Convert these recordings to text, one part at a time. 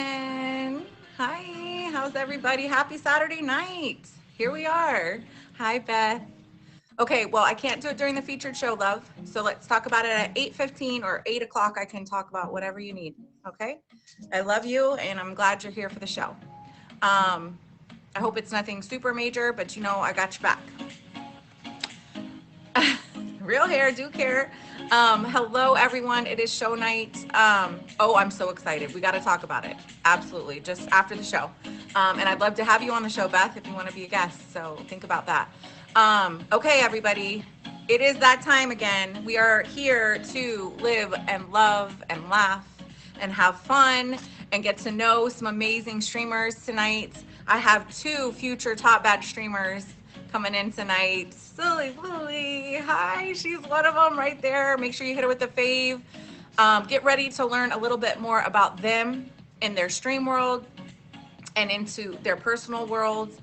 Hi, how's everybody? Happy Saturday night. Here we are. Hi, Beth. Okay, well, I can't do it during the featured show, love. So let's talk about it at 8:15 or 8 o'clock. I can talk about whatever you need. Okay? I love you, and I'm glad you're here for the show. Um, I hope it's nothing super major, but I got your back. Real hair, do care. Hello, everyone. It is show night. Oh, I'm so excited. We got to talk about it. Absolutely. Just after the show. And I'd love to have you on the show, Beth, if you want to be a guest. So think about that. Okay, everybody. It is that time again. We are here to live and love and laugh and have fun and get to know some amazing streamers tonight. I have two future top badge streamers coming in tonight. Silly Lily, hi, she's one of them right there. Make sure you hit her with the fave. Get ready to learn a little bit more about them in their stream world and into their personal worlds.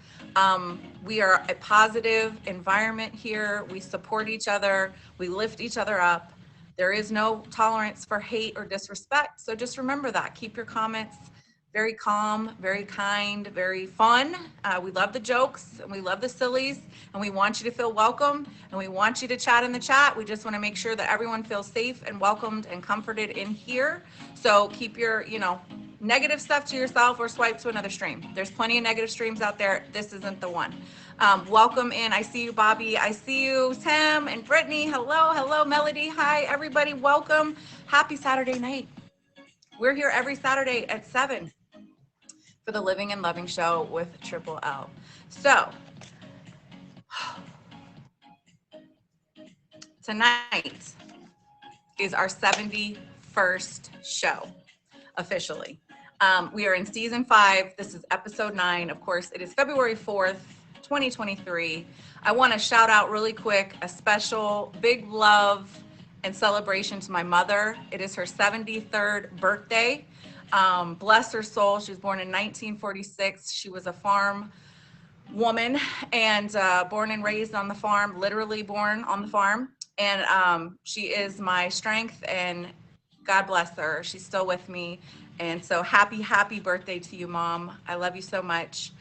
We are a positive environment here. We support each other. We lift each other up. There is no tolerance for hate or disrespect. So just remember that. Keep your comments very calm, very kind, very fun. We love the jokes and we love the sillies and we want you to feel welcome and we want you to chat in the chat. We just want to make sure that everyone feels safe and welcomed and comforted in here. So keep your, negative stuff to yourself or swipe to another stream. There's plenty of negative streams out there. This isn't the one. Welcome in. I see you, Bobby. I see you, Tim and Brittany. Hello, hello, Melody. Hi, everybody. Welcome. Happy Saturday night. We're here every Saturday at 7 for the Living and Loving Show with Triple L. So tonight is our 71st show officially. We are in season 5. This is episode 9. Of course, it is February 4th, 2023. I want to shout out really quick a special big love and celebration to my mother. It is her 73rd birthday. Bless her soul. She was born in 1946. She was a farm woman and born and raised on the farm, literally born on the farm. And she is my strength, and God bless her. She's still with me. And so happy birthday to you, Mom. I love you so much.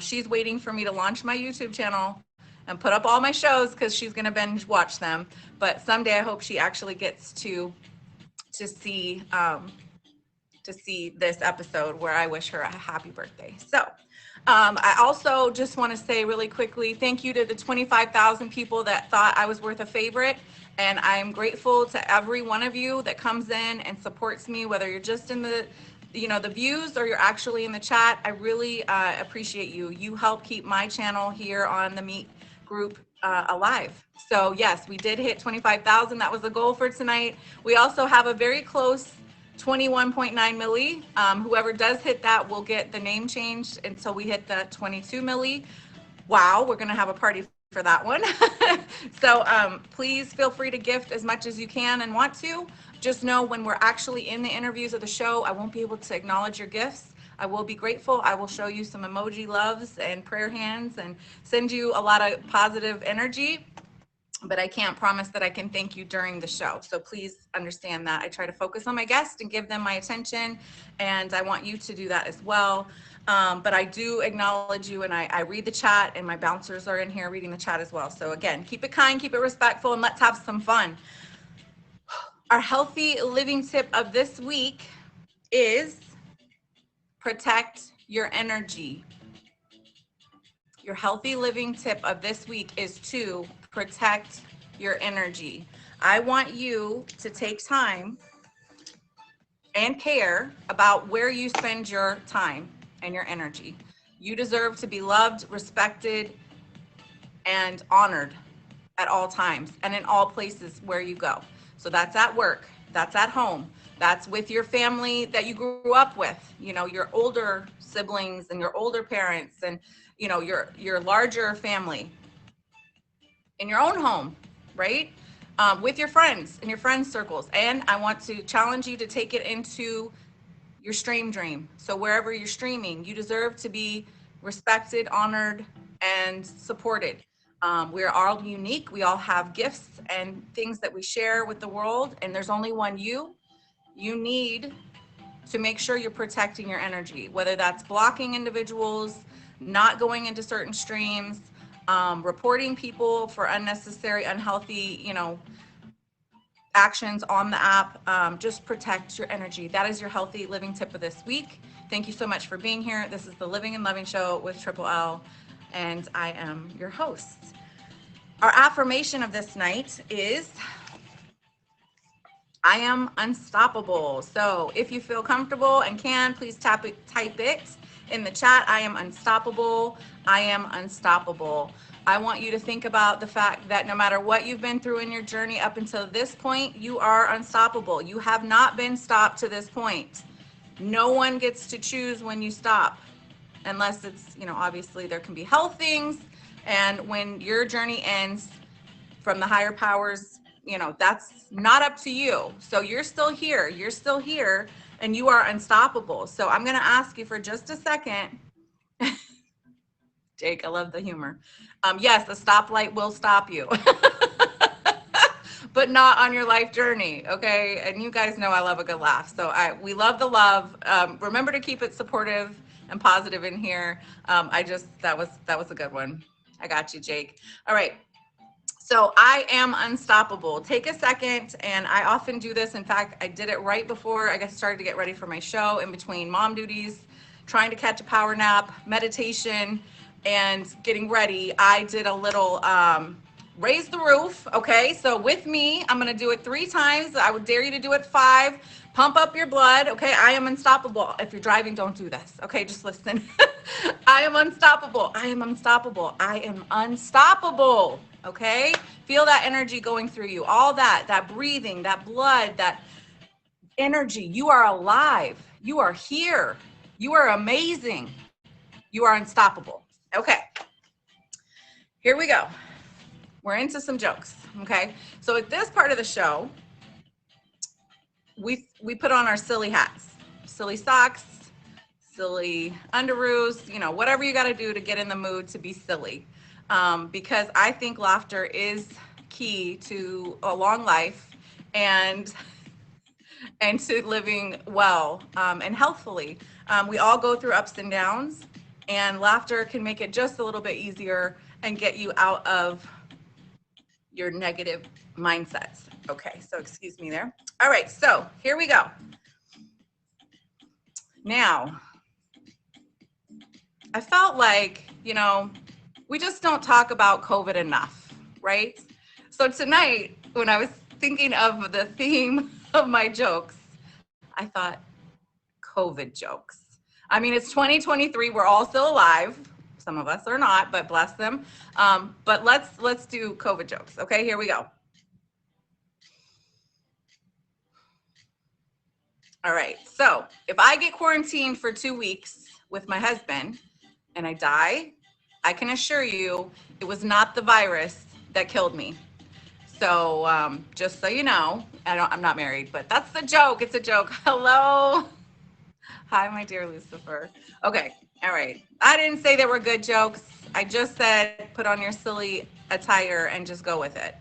She's waiting for me to launch my YouTube channel and put up all my shows because she's going to binge watch them. But someday I hope she actually gets to see this episode where I wish her a happy birthday. So I also just want to say really quickly, thank you to the 25,000 people that thought I was worth a favorite. And I'm grateful to every one of you that comes in and supports me, whether you're just in the views or you're actually in the chat. I really appreciate you. You help keep my channel here on the Meet group alive. So yes, we did hit 25,000. That was the goal for tonight. We also have a very close 21.9 milli. Whoever does hit that will get the name changed until we hit the 22 milli. Wow, we're gonna have a party for that one. So please feel free to gift as much as you can and want to. Just know when we're actually in the interviews of the show, I won't be able to acknowledge your gifts. I will be grateful. I will show you some emoji loves and prayer hands and send you a lot of positive energy, but I can't promise that I can thank you during the show. So please understand that. I try to focus on my guests and give them my attention, and I want you to do that as well. But I do acknowledge you, and I read the chat, and my bouncers are in here reading the chat as well. So again, keep it kind, keep it respectful, and let's have some fun. Our healthy living tip of this week is protect your energy. Your healthy living tip of this week is to protect your energy. I want you to take time and care about where you spend your time and your energy. You deserve to be loved, respected, and honored at all times and in all places where you go. So that's at work, that's at home, that's with your family that you grew up with, your older siblings and your older parents and your larger family, in your own home, right? With your friends in your friends circles. And I want to challenge you to take it into your stream dream. So wherever you're streaming, you deserve to be respected, honored, and supported. We're all unique. We all have gifts and things that we share with the world, and there's only one you. You need to make sure you're protecting your energy, whether that's blocking individuals, not going into certain streams, reporting people for unnecessary, unhealthy, actions on the app. Just protect your energy. That is your healthy living tip of this week. Thank you so much for being here. This is the Living and Loving Show with TripL, and I am your host. Our affirmation of this night is, I am unstoppable. So if you feel comfortable and can, please type it in the chat. I am unstoppable. I am unstoppable. I want you to think about the fact that no matter what you've been through in your journey up until this point, you are unstoppable. You have not been stopped to this point. No one gets to choose when you stop, unless it's, obviously there can be health things. And when your journey ends from the higher powers, that's not up to you. So you're still here. You're still here, and you are unstoppable. So I'm going to ask you for just a second. Jake, I love the humor. Yes, a stoplight will stop you, but not on your life journey, okay? And you guys know I love a good laugh. So we love the love. Remember to keep it supportive and positive in here. That was a good one. I got you, Jake. All right. So I am unstoppable. Take a second, and I often do this. In fact, I did it right before I started to get ready for my show, in between mom duties, trying to catch a power nap, meditation, and getting ready. I did a little raise the roof, okay? So with me, I'm gonna do it 3 times. I would dare you to do it 5. Pump up your blood, okay? I am unstoppable. If you're driving, don't do this, okay? Just listen. I am unstoppable. I am unstoppable. I am unstoppable, okay? Feel that energy going through you. All that breathing, that blood, that energy. You are alive. You are here. You are amazing. You are unstoppable. Okay, here we go. We're into some jokes, okay? So at this part of the show, we put on our silly hats, silly socks, silly underoos, whatever you got to do to get in the mood to be silly, because I think laughter is key to a long life and to living well and healthfully. We all go through ups and downs, and laughter can make it just a little bit easier and get you out of your negative mindsets. Okay, so excuse me there. All right, so here we go. Now, I felt like, we just don't talk about COVID enough, right? So tonight, when I was thinking of the theme of my jokes, I thought, COVID jokes. I mean, it's 2023. We're all still alive. Some of us are not, but bless them. But let's do COVID jokes. Okay, here we go. All right. So if I get quarantined for 2 weeks with my husband and I die, I can assure you it was not the virus that killed me. So just so you know, I'm not married, but that's the joke. It's a joke. Hello. Hi, my dear Lucifer. Okay. All right. I didn't say there were good jokes. I just said put on your silly attire and just go with it.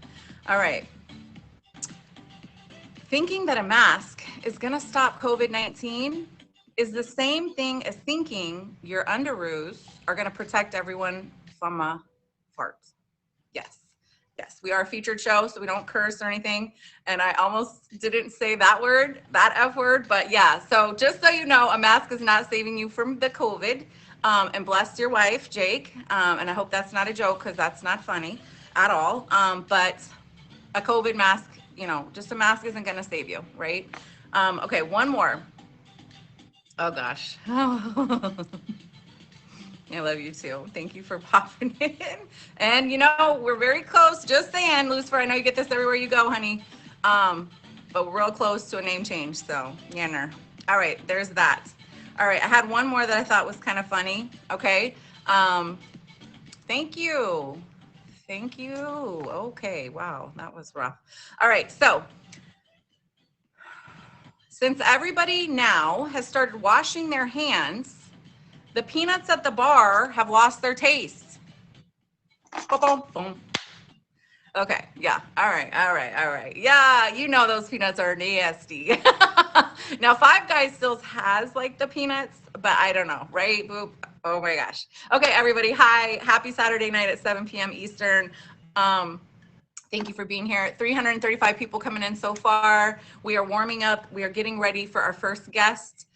All right. Thinking that a mask is going to stop COVID-19 is the same thing as thinking your underoos are going to protect everyone from a fart. Yes. Yes, we are a featured show, so we don't curse or anything. And I almost didn't say that word, that F word, but yeah. So just so you know, a mask is not saving you from the COVID. And bless your wife, Jake. And I hope that's not a joke, because that's not funny at all. But a COVID mask, just a mask isn't going to save you, right? Okay, one more. Oh, gosh. I love you too. Thank you for popping in. And we're very close. Just saying, Lucifer, I know you get this everywhere you go, honey. But we're real close to a name change. So, yeah. All right, there's that. All right, I had one more that I thought was kind of funny. Okay. Thank you. Thank you. Okay. Wow, that was rough. All right. So since everybody now has started washing their hands, the peanuts at the bar have lost their taste. Boom, boom, boom. Okay. Yeah. All right. All right. All right. Yeah. You know those peanuts are nasty. Now, Five Guys still has like the peanuts, but I don't know. Right? Boop. Oh my gosh. Okay, everybody. Hi. Happy Saturday night at 7 p.m. Eastern. Thank you for being here. 335 people coming in so far. We are warming up. We are getting ready for our first guest.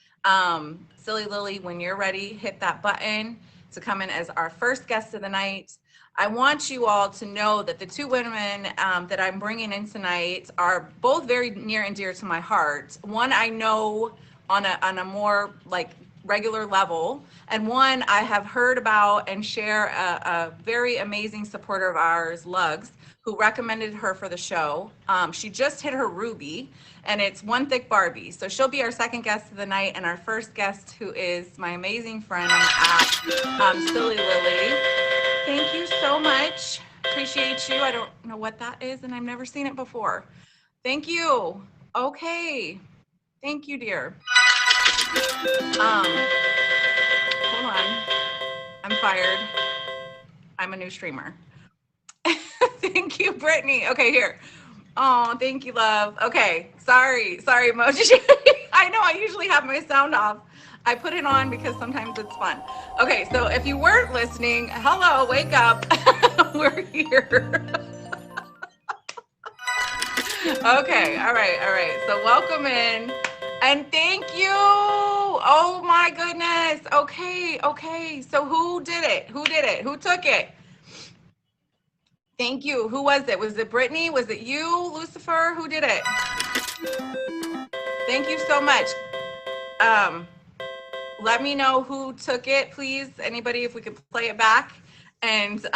Silly Lily, when you're ready, hit that button to come in as our first guest of the night. I want you all to know that the two women that I'm bringing in tonight are both very near and dear to my heart. One I know on a more like regular level, and one I have heard about and share a very amazing supporter of ours, Lugs, who recommended her for the show. She just hit her Ruby, and it's 1ThickBarbie. So she'll be our second guest of the night, and our first guest, who is my amazing friend Silly Lily. Thank you so much. Appreciate you. I don't know what that is, and I've never seen it before. Thank you. Okay. Thank you, dear. Hold on. I'm fired. I'm a new streamer. Thank you, Brittany. Okay, here. Oh, thank you, love. Okay, sorry, emoji. I know I usually have my sound off. I put it on because sometimes it's fun. Okay, so if you weren't listening, hello, wake up. We're here. Okay, all right. So welcome in. And thank you. Oh my goodness. Okay. So who did it? Who took it? Thank you. Who was it? Was it Brittany? Was it you, Lucifer? Who did it? Thank you so much. Let me know who took it, please. Anybody, if we could play it back. And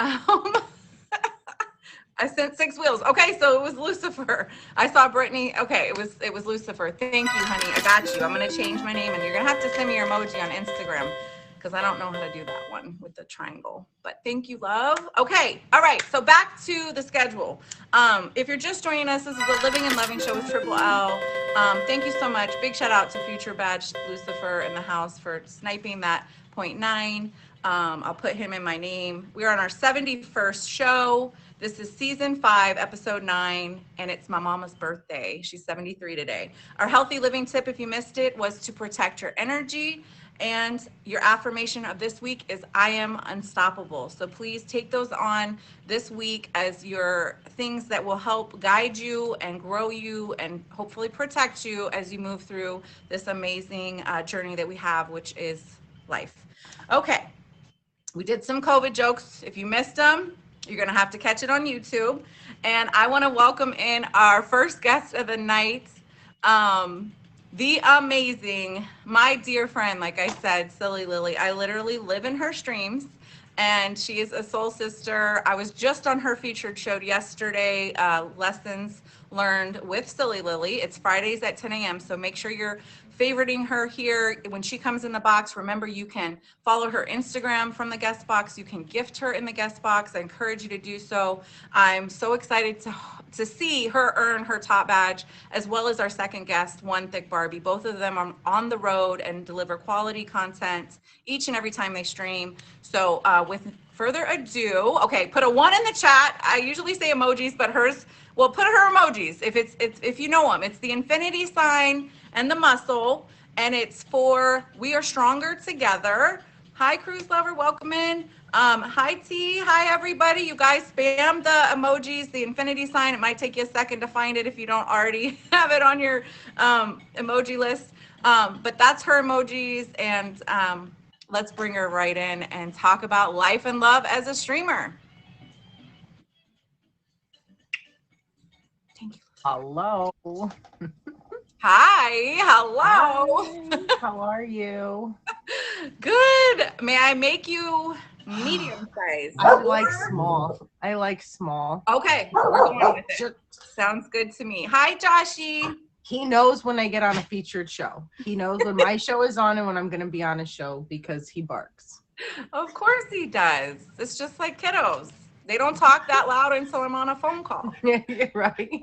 I sent 6 wheels. Okay, so it was Lucifer. I saw Brittany. Okay, it was Lucifer. Thank you, honey. I got you. I'm gonna change my name, and you're gonna have to send me your emoji on Instagram because I don't know how to do that one with the triangle. But thank you, love. Okay, all right. So back to the schedule. If you're just joining us, this is the Living and Loving Show with TripL. Thank you so much. Big shout out to Future Badge Lucifer in the house for sniping that 0.9. I'll put him in my name. We're on our 71st show. This is season 5, episode 9, and it's my mama's birthday. She's 73 today. Our healthy living tip, if you missed it, was to protect your energy. And your affirmation of this week is I am unstoppable. So please take those on this week as your things that will help guide you and grow you and hopefully protect you as you move through this amazing journey that we have, which is life. Okay, we did some COVID jokes. If you missed them, you're gonna have to catch it on YouTube. And I wanna welcome in our first guest of the night, the amazing, my dear friend, like I said, Silly Lily. I literally live in her streams, and she is a soul sister. I was just on her featured show yesterday, Lessons Learned with Silly Lily. It's Fridays at 10 a.m., so make sure you're favoriting her here. When she comes in the box, remember you can follow her Instagram from the guest box. You can gift her in the guest box. I encourage you to do so. I'm so excited to see her earn her top badge, as well as our second guest, 1ThickBarbie. Both of them are on the road and deliver quality content each and every time they stream. So with further ado, okay, put a 1 in the chat. I usually say emojis, but hers, well, put her emojis if you know them. It's the infinity sign and the muscle, and it's for we are stronger together. Hi, cruise lover, welcome in. Hi, T. Hi, everybody. You guys spam the emojis, the infinity sign. It might take you a second to find it if you don't already have it on your emoji list. But that's her emojis, and let's bring her right in and talk about life and love as a streamer. Thank you. Hello. Hi, hello. Hi. How are you? Good. May I make you medium size? I like small. I like small. Okay, we're going with it. Sounds good to me. Hi, Joshy. He knows when I get on a featured show. He knows when my show is on and when I'm going to be on a show because he barks. Of course he does. It's just like kiddos. They don't talk that loud until I'm on a phone call. Right. Right?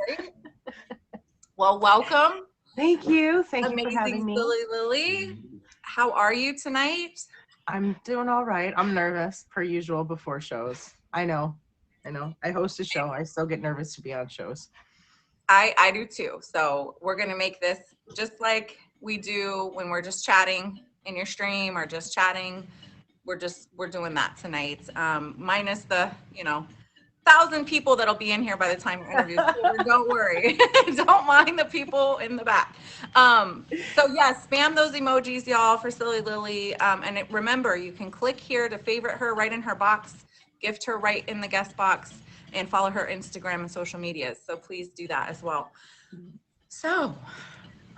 Well, welcome. Thank you. Thank you for having Amazing me. Silly Lily. How are you tonight? I'm doing all right. I'm nervous per usual before shows. I know. I know. I host a show. I still get nervous to be on shows. I do too. So we're gonna make this just like we do when we're just chatting in your stream or just chatting. We're doing that tonight. Minus the, 1,000 people that'll be in here by the time your interview's over. Don't worry. Don't mind the people in the back. So yeah, spam those emojis, y'all, for Silly Lily. Remember, you can click here to favorite her right in her box, gift her right in the guest box, and follow her Instagram and social medias. So please do that as well. So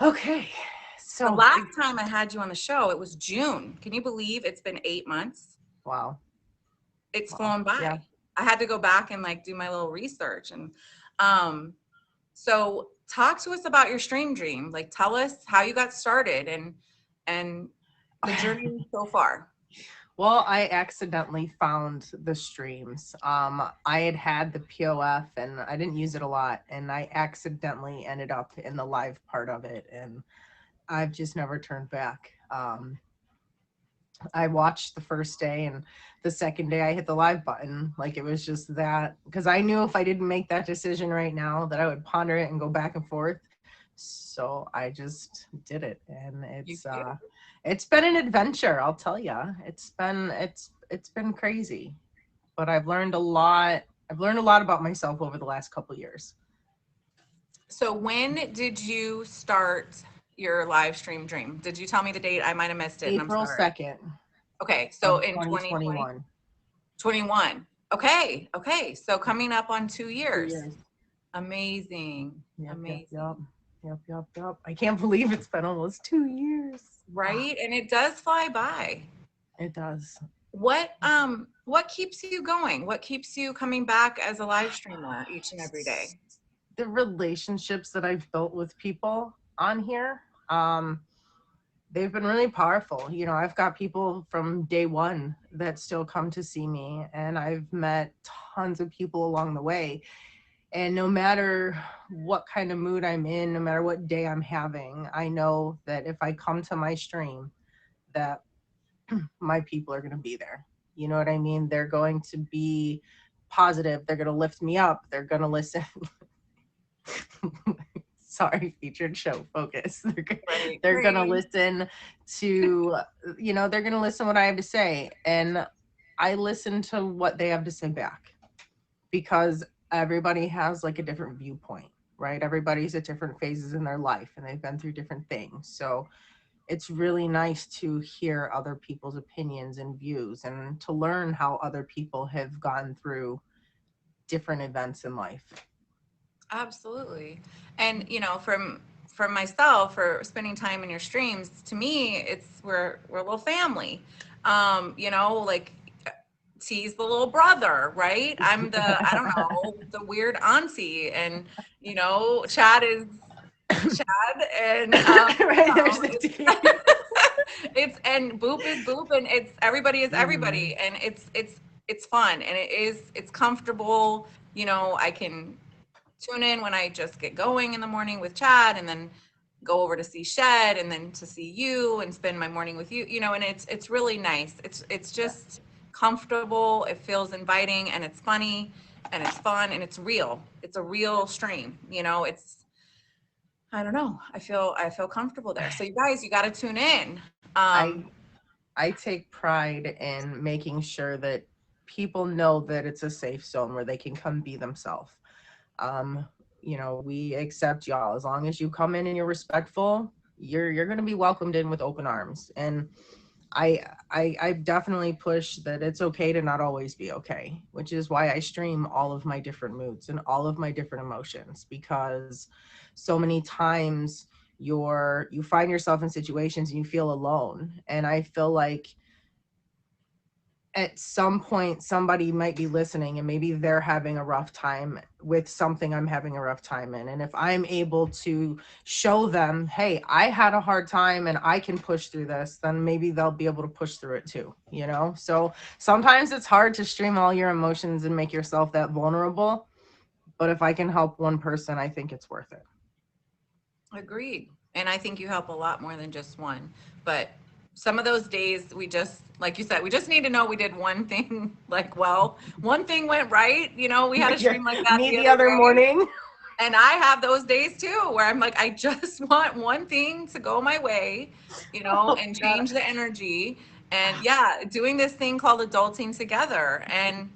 Okay. the So last time I had you on the show, it was June. Can you believe it's been 8 months? wow. It's Wow. flown by. Yeah. I had to go back and like do my little research. And so talk to us about your stream dream. Like tell us how you got started and the journey so far. Well, I accidentally found the streams. I had the POF and I didn't use it a lot, and I accidentally ended up in the live part of it, and I've just never turned back. I watched the first day, and the second day I hit the live button. Like it was just that, because I knew if I didn't make that decision right now that I would ponder it and go back and forth. So I just did it, and You did. it's been an adventure, I'll tell you. It's been crazy, but I've learned a lot. I've learned a lot about myself over the last couple years. So when did you start your live stream dream? Did you tell me the date? I might have missed it and I'm April sorry. 2nd Okay, so of in 2020, 2021. 21. Okay, okay. So coming up on 2 years. 2 years. Amazing. Yep, yep, Amazing. yep. Yep, yep, yep. I can't believe it's been almost 2 years. Right? And it does fly by. It does. What keeps you going? What keeps you coming back as a live streamer each and every day? The relationships that I've built with people on here, they've been really powerful. I've got people from day one that still come to see me, and I've met tons of people along the way. And no matter what kind of mood I'm in, no matter what day I'm having, I know that if I come to my stream, that my people are going to be there. You know what I mean? They're going to be positive. They're going to lift me up. They're going to listen. Sorry, featured show focus. They're going to listen to, they're going to listen to what I have to say. And I listen to what they have to say back, because everybody has like a different viewpoint, right? Everybody's at different phases in their life and they've been through different things. So it's really nice to hear other people's opinions and views, and to learn how other people have gone through different events in life. Absolutely. And from myself, for spending time in your streams, to me, we're a little family. Like T's the little brother, right? I'm I don't know, the weird auntie, and Chad is Chad, and Right, there's the it's and Boop is Boop, and it's everybody is everybody, and it's fun, and it's comfortable. I can tune in when I just get going in the morning with Chad, and then go over to see Shed, and then to see you and spend my morning with you, and it's really nice. It's just comfortable. It feels inviting, and it's funny, and it's fun, and it's real. It's a real stream. I don't know. I feel comfortable there. So you guys, you got to tune in. I take pride in making sure that people know that it's a safe zone where they can come be themselves. We accept y'all as long as you come in and you're respectful. You're going to be welcomed in with open arms. And I definitely push that it's okay to not always be okay, which is why I stream all of my different moods and all of my different emotions, because so many times you find yourself in situations and you feel alone. And I feel like at some point somebody might be listening and maybe they're having a rough time with something I'm having a rough time in. And if I'm able to show them, hey, I had a hard time and I can push through this, then maybe they'll be able to push through it too, So sometimes it's hard to stream all your emotions and make yourself that vulnerable. But if I can help one person, I think it's worth it. Agreed. And I think you help a lot more than just one. But some of those days we just, like you said, we just need to know we did one thing like well, one thing went right. You know, we had a Yeah, stream like that me the the other other day. morning. And I have those days too where I'm like, I just want one thing to go my way, you know, Oh and God. change the energy. And yeah, doing this thing called adulting together. And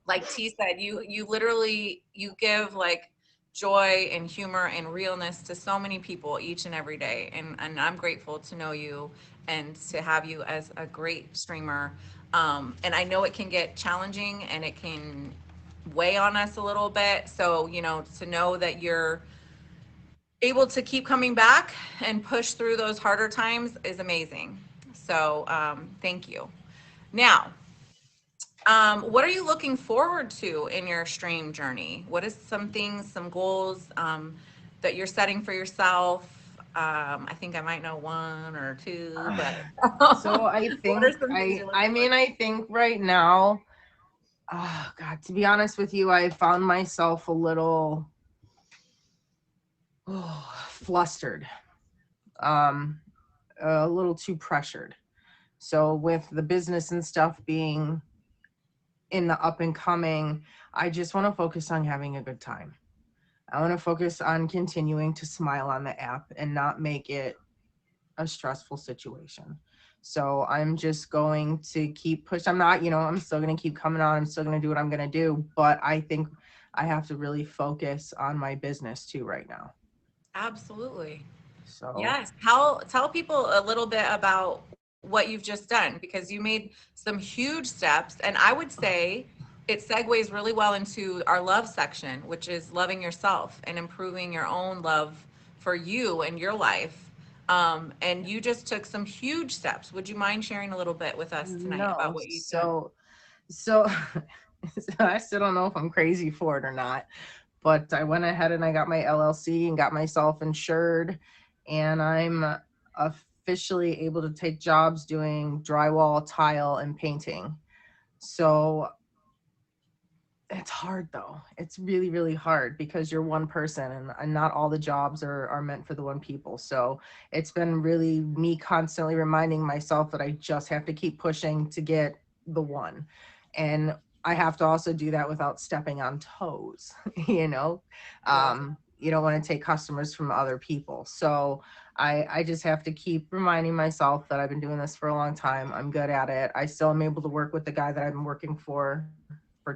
like T said, you literally you give like joy and humor and realness to so many people each and every day. And I'm grateful to know you and to have you as a great streamer. And I know it can get challenging and it can weigh on us a little bit. So, you know, to know that you're able to keep coming back and push through those harder times is amazing. So, thank you. Now, what are you looking forward to in your stream journey? What is some things, some goals that you're setting for yourself? I think I might know one or two, but So I what are think some things you're I looking forward mean, I think right now, oh God, to be honest with you, I found myself a little flustered, um, a little too pressured. So with the business and stuff being in the up and coming, I just want to focus on having a good time. I want to focus on continuing to smile on the app and not make it a stressful situation. So I'm just going to keep push. I'm not, I'm still going to keep coming on. I'm still going to do what I'm going to do. But I think I have to really focus on my business too right now. to? Absolutely. So Yes. Tell people a little bit about what you've just done because you made some huge steps. And I would say it segues really well into our love section, which is loving yourself and improving your own love for you and your life. And you just took some huge steps. Would you mind sharing a little bit with us tonight about no, what you've done? so so I still don't know if I'm crazy for it or not. But I went ahead and I got my LLC and got myself insured, and I'm officially able to take jobs doing drywall, tile, and painting. So it's hard though. It's really, really hard because you're one person and not all the jobs are meant for the one people. So it's been really me constantly reminding myself that I just have to keep pushing to get the one. And I have to also do that without stepping on toes, you know. Yes. You don't want to take customers from other people. So I just have to keep reminding myself that I've been doing this for a long time. I'm good at it. I still am able to work with the guy that I've been working for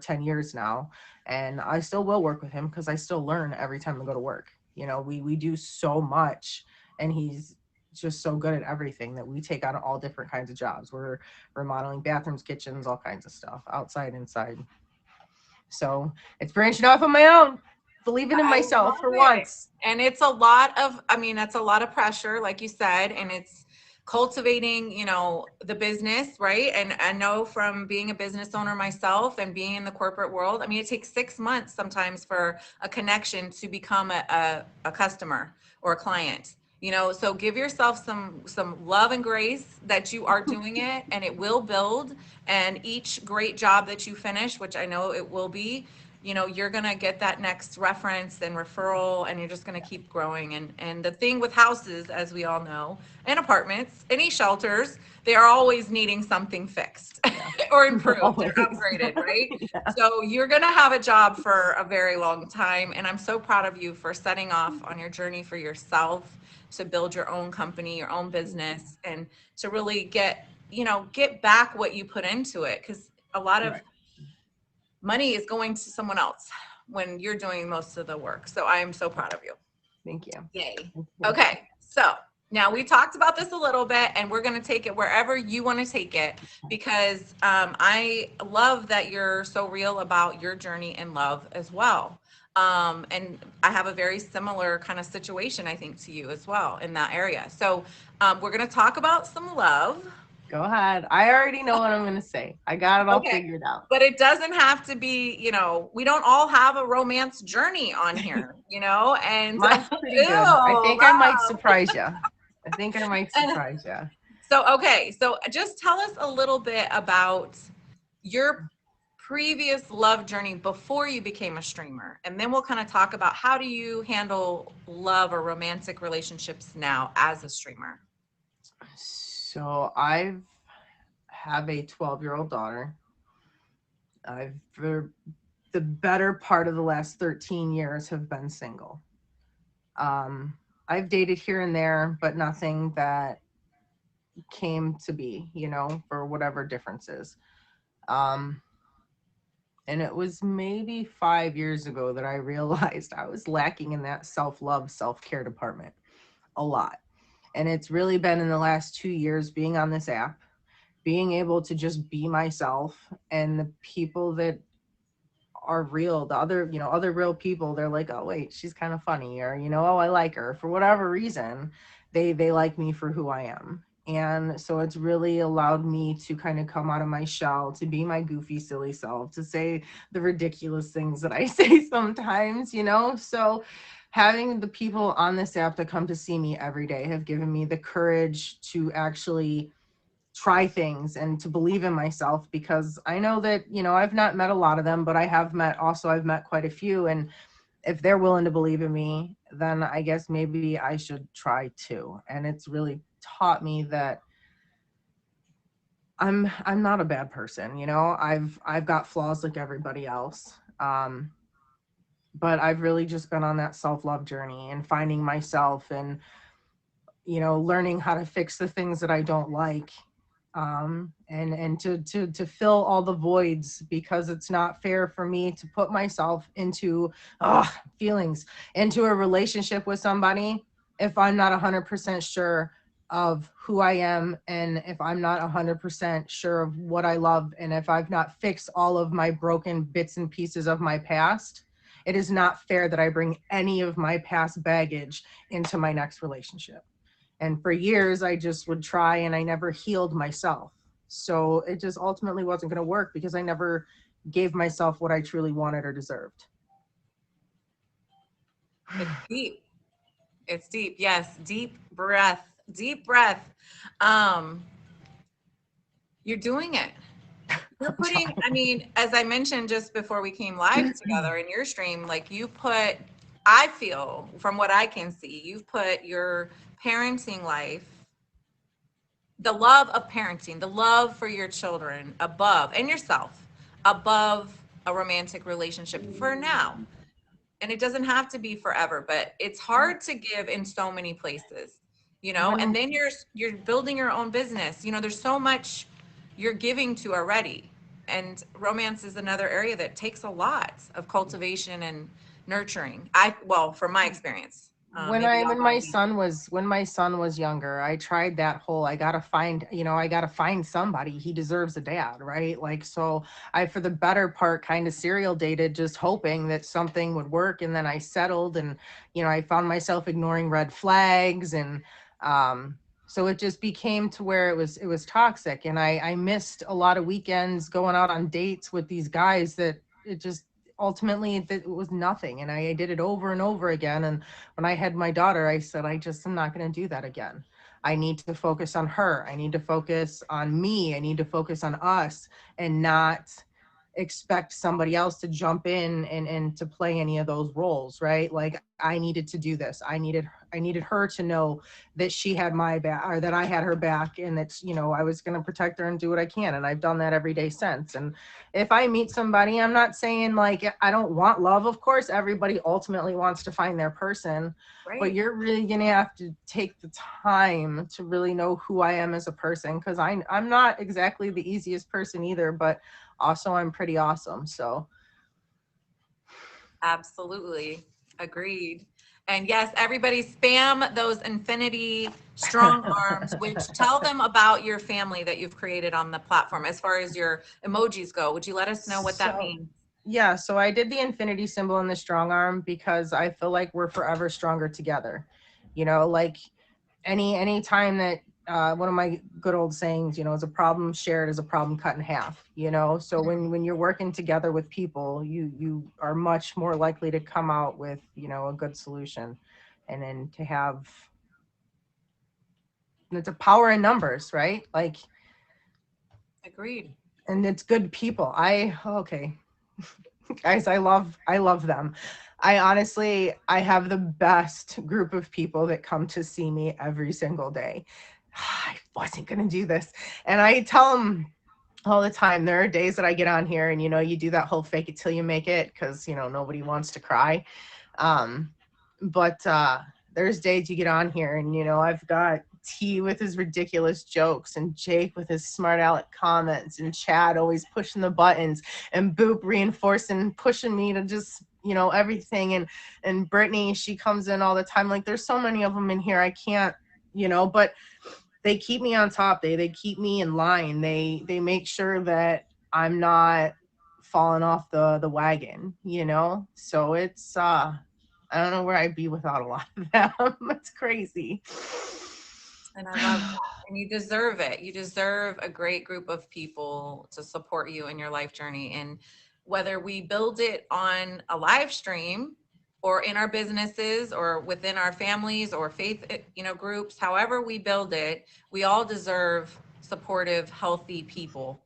10 years now, and I still will work with him because I still learn every time I go to work. We do so much, and he's just so good at everything that we take on all different kinds of jobs. We're remodeling bathrooms, kitchens, all kinds of stuff, outside, inside. So it's branching off on my own, believing in I myself love for it. once. And it's a lot of, I mean, that's a lot of pressure, like you said, and it's cultivating, you know, the business, right? And I know from being a business owner myself and being in the corporate world, I mean, it takes 6 months sometimes for a connection to become a customer or a client. You know, so give yourself some love and grace that you are doing it and it will build. And each great job that you finish, which I know it will be, you know, you're going to get that next reference and referral, and you're just going to keep growing. And the thing with houses, as we all know, and apartments, any shelters, they are always needing something fixed Yeah. or improved or Always. upgraded, right? Yeah. So you're going to have a job for a very long time. And I'm so proud of you for setting off on your journey for yourself to build your own company, your own business, and to really get, you know, get back what you put into it. Because a lot of Right. money is going to someone else when you're doing most of the work. So I am so proud of you. Thank you. Yay. Thank you. Okay. So now we talked about this a little bit, and we're going to take it wherever you want to take it because I love that you're so real about your journey in love as well. And I have a very similar kind of situation, I think, to you as well in that area. So we're going to talk about some love. Go ahead. I already know what I'm going to say. I got it all Okay. figured out. But it doesn't have to be, you know, we don't all have a romance journey on here, you know, and Mine's pretty ew, good. I think I might wow. surprise you. I think I might And surprise you. so, okay. So just tell us a little bit about your previous love journey before you became a streamer. And then we'll kind of talk about how do you handle love or romantic relationships now as a streamer? So I have a 12-year-old daughter. I've for the better part of the last 13 years have been single. Um, I've dated here and there, but nothing that came to be, for whatever differences. Um, and it was maybe 5 years ago that I realized I was lacking in that self love, self care department a lot. And it's really been in the last 2 years being on this app, being able to just be myself, and the people that are real, the other, other real people, they're like, oh wait, she's kind of funny, or oh, I like her for whatever reason. They like me for who I am. And so it's really allowed me to kind of come out of my shell, to be my goofy silly self, to say the ridiculous things that I say sometimes, so having the people on this app that come to see me every day have given me the courage to actually try things and to believe in myself, because I know that, I've not met a lot of them, but I've met quite a few. And if they're willing to believe in me, then I guess maybe I should try too. And it's really taught me that I'm not a bad person. I've got flaws like everybody else. But I've really just been on that self-love journey and finding myself, and learning how to fix the things that I don't like, and to fill all the voids, because it's not fair for me to put myself into feelings, into a relationship with somebody if I'm not 100% sure of who I am, and if I'm not 100% sure of what I love, and if I've not fixed all of my broken bits and pieces of my past. It is not fair that I bring any of my past baggage into my next relationship. And for years, I just would try and I never healed myself. So it just ultimately wasn't going to work, because I never gave myself what I truly wanted or deserved. It's deep. It's deep. Yes. Deep breath. Deep breath. Um, you're doing it. You're I'm putting, trying. I mean, as I mentioned just before we came live together in your stream, like you put, I feel from what I can see, you've put your parenting life, the love of parenting, the love for your children above, and yourself above a romantic relationship for now. And it doesn't have to be forever, but it's hard to give in so many places, and when then you're building your own business. There's so much you're giving to already. And romance is another area that takes a lot of cultivation and nurturing. Well, from my experience, maybe y'all dive deep. when my son was younger, I tried that whole, I gotta find somebody, he deserves a dad, right? Like, so I, for the better part, kind of serial dated, just hoping that something would work. And then I settled, and I found myself ignoring red flags. And so it just became to where it was toxic. And I missed a lot of weekends going out on dates with these guys that it just ultimately it was nothing. And I did it over and over again. And when I had my daughter, I said, I just am not going to do that again. I need to focus on her. I need to focus on me. I need to focus on us, and not expect somebody else to jump in and to play any of those roles, right? Like, I needed to do this. I needed her to know that she had my back, or that I had her back, and that, I was going to protect her and do what I can. And I've done that every day since. And if I meet somebody, I'm not saying like I don't want love. Of course, everybody ultimately wants to find their person, but Right. you're really going to have to take the time to really know who I am as a person, because I'm not exactly the easiest person either, but also I'm pretty awesome. So Absolutely. Agreed. And yes, everybody spam those infinity strong arms, which tell them about your family that you've created on the platform as far as your emojis go. Would you let us know what that so means? yeah, so I did the infinity symbol in the strong arm because I feel like we're forever stronger together. Like any time that one of my good old sayings, is a problem shared is a problem cut in half. So when you're working together with people, you are much more likely to come out with, a good solution. And then to have, it's a power in numbers, right? Like, Agreed. and it's good people. Okay, guys, I love them. I have the best group of people that come to see me every single day. I wasn't going to do this. And I tell them all the time, there are days that I get on here and, you know, you do that whole fake it till you make it because, you know, nobody wants to cry. Um, but there's days you get on here and, you know, I've got T with his ridiculous jokes and Jake with his smart aleck comments and Chad always pushing the buttons and Boop reinforcing, pushing me to just, you know, everything. And Brittany, she comes in all the time. Like there's so many of them in here. I can't, you know, but they keep me on top. They keep me in line. They make sure that I'm not falling off the wagon, you know? So it's I don't know where I'd be without a lot of them. It's crazy. And I love that. And you deserve it. You deserve a great group of people to support you in your life journey. And whether we build it on a live stream or in our businesses or within our families or faith, groups, however we build it, we all deserve supportive, healthy people.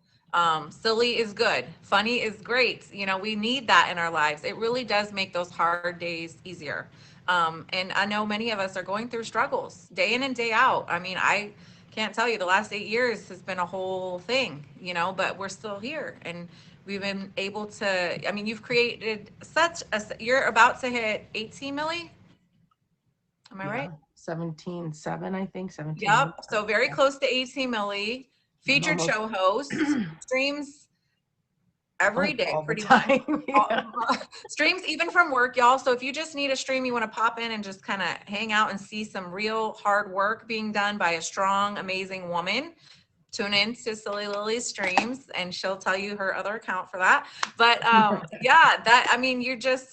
Silly is good. Funny is great. We need that in our lives. It really does make those hard days easier. And I know many of us are going through struggles day in and day out. I mean, I can't tell you, the last 8 years has been a whole thing, but we're still here and we've been able to, I mean, you've created you're about to hit 18 milli. Am I right? 17.7, I think 17. Yep. So very close to 18 milli, featured Almost show host, streams every like day, all the pretty much. time. Yeah. Streams even from work, y'all. So if you just need a stream, you want to pop in and just kind of hang out and see some real hard work being done by a strong, amazing woman, tune in to Silly Lily's streams and she'll tell you her other account for that. But yeah,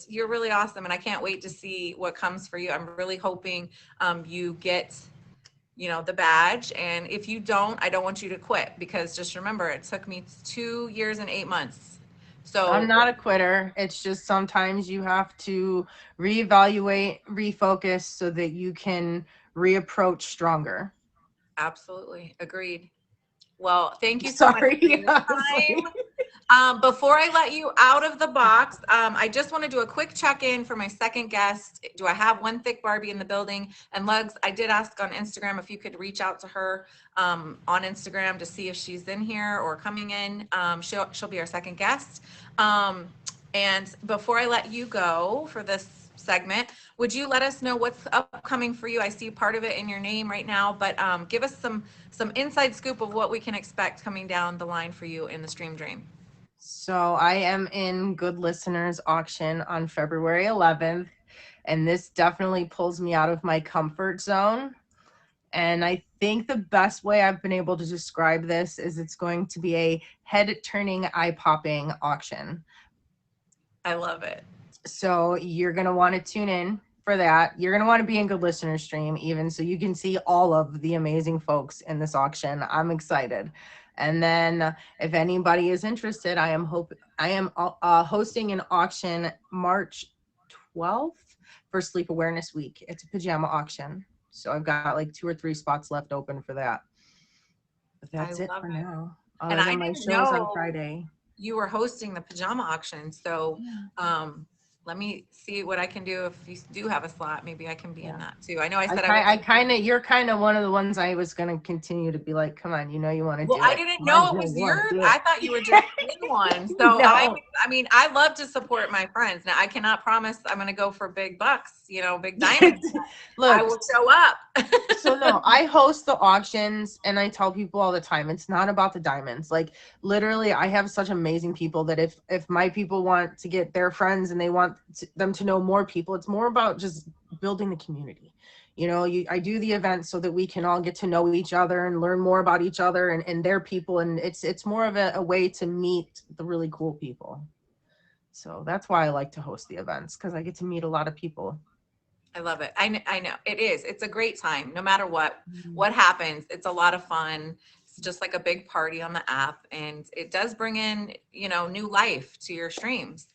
you're really awesome. And I can't wait to see what comes for you. I'm really hoping you get the badge. And if you don't, I don't want you to quit, because just remember, it took me 2 years and 8 months. I'm So not a quitter. It's just sometimes you have to reevaluate, refocus so that you can reapproach stronger. absolutely agreed. Well, thank you so much for Sorry, your honestly. time. Before I let you out of the box, I just want to do a quick check-in for my second guest. Do I have one thick Barbie in the building? And Lugs, I did ask on Instagram if you could reach out to her on Instagram to see if she's in here or coming in. She'll be our second guest. And before I let you go for this segment, would you let us know what's upcoming for you? I see part of it in your name right now, but give us some inside scoop of what we can expect coming down the line for you in the Stream Dream. So I am in Good Listeners auction on February 11th, and this definitely pulls me out of my comfort zone. And I think the best way I've been able to describe this is it's going to be a head-turning, eye-popping auction. I love it. So you're going to want to tune in for that. You're going to want to be in Good Listener stream even so you can see all of the amazing folks in this auction. I'm excited. And then if anybody is interested, I am hosting an auction March 12th for Sleep Awareness Week. It's a pajama auction. So I've got like 2 or 3 spots left open for that. But that's it for now. And I my didn't shows on know Friday. you were hosting the pajama auction. So let me see what I can do. If you do have a slot, maybe I can be in that too. I know I said you're kind of one of the ones I was going to continue to be like, come on, you want to do it. I didn't know it was yours. I thought you were just in one. So No. I love to support my friends. Now I cannot promise I'm going to go for big bucks, big diamonds. Look, I will show up. So no, I host the auctions and I tell people all the time, it's not about the diamonds. Like literally I have such amazing people that if my people want to get their friends and they want them to know more people, it's more about just building the community. I do the events so that we can all get to know each other and learn more about each other and their people. And it's more of a way to meet the really cool people. So that's why I like to host the events, because I get to meet a lot of people. I love it. I know it is. It's a great time. No matter what happens, it's a lot of fun. It's just like a big party on the app, and it does bring in, new life to your streams.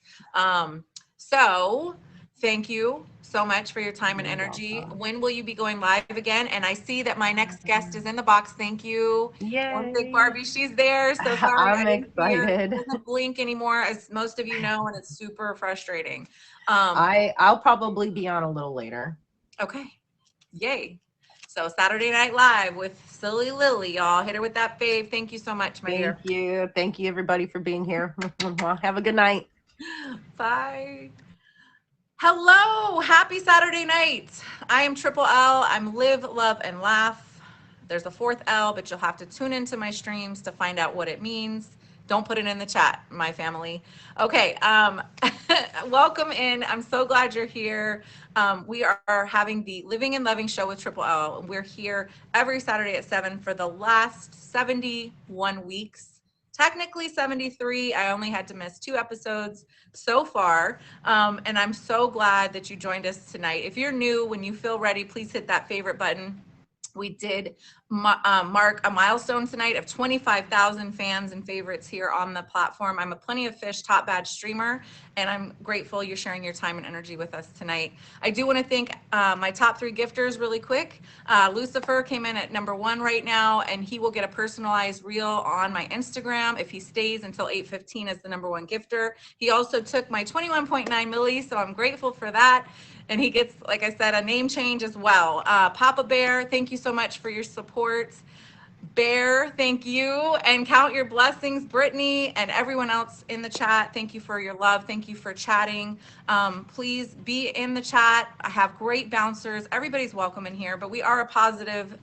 So thank you so much for your time and energy. When will you be going live again? And I see that my next guest is in the box. Thank you. One Thick Barbie, she's there. So sorry, I'm excited. It doesn't blink anymore, as most of you know, and it's super frustrating. I'll probably be on a little later. Okay. Yay. So Saturday Night Live with Silly Lily, y'all. Hit her with that fave. Thank you so much, my dear. Thank you. Thank you, everybody, for being here. Have a good night. Bye. Hello, happy Saturday night. I am TripL. I'm Live, Love, and Laugh. There's a fourth L, but you'll have to tune into my streams to find out what it means. Don't put it in the chat, my family. Okay, welcome in. I'm so glad you're here. We are having the Living and Loving show with TripL. We're here every Saturday at 7 for the last 71 weeks. Technically 73. I only had to miss 2 episodes so far. And I'm so glad that you joined us tonight. If you're new, when you feel ready, please hit that favorite button. We did mark a milestone tonight of 25,000 fans and favorites here on the platform. I'm a Plenty of Fish top badge streamer, and I'm grateful you're sharing your time and energy with us tonight. I do want to thank my top 3 gifters really quick. Lucifer came in at number 1 right now, and he will get a personalized reel on my Instagram if he stays until 8:15 as the number 1 gifter. He also took my 21.9 milli, so I'm grateful for that. And he gets, like I said, a name change as well. Papa Bear, thank you so much for your support. Bear, thank you. And count your blessings, Brittany and everyone else in the chat. Thank you for your love. Thank you for chatting. Please be in the chat. I have great bouncers. Everybody's welcome in here, but we are a positive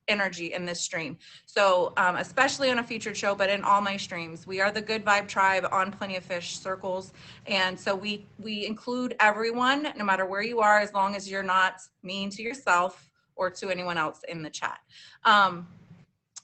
energy in this stream. So especially on a featured show, but in all my streams, we are the Good Vibe Tribe on Plenty of Fish circles. And so we include everyone, no matter where you are, as long as you're not mean to yourself or to anyone else in the chat.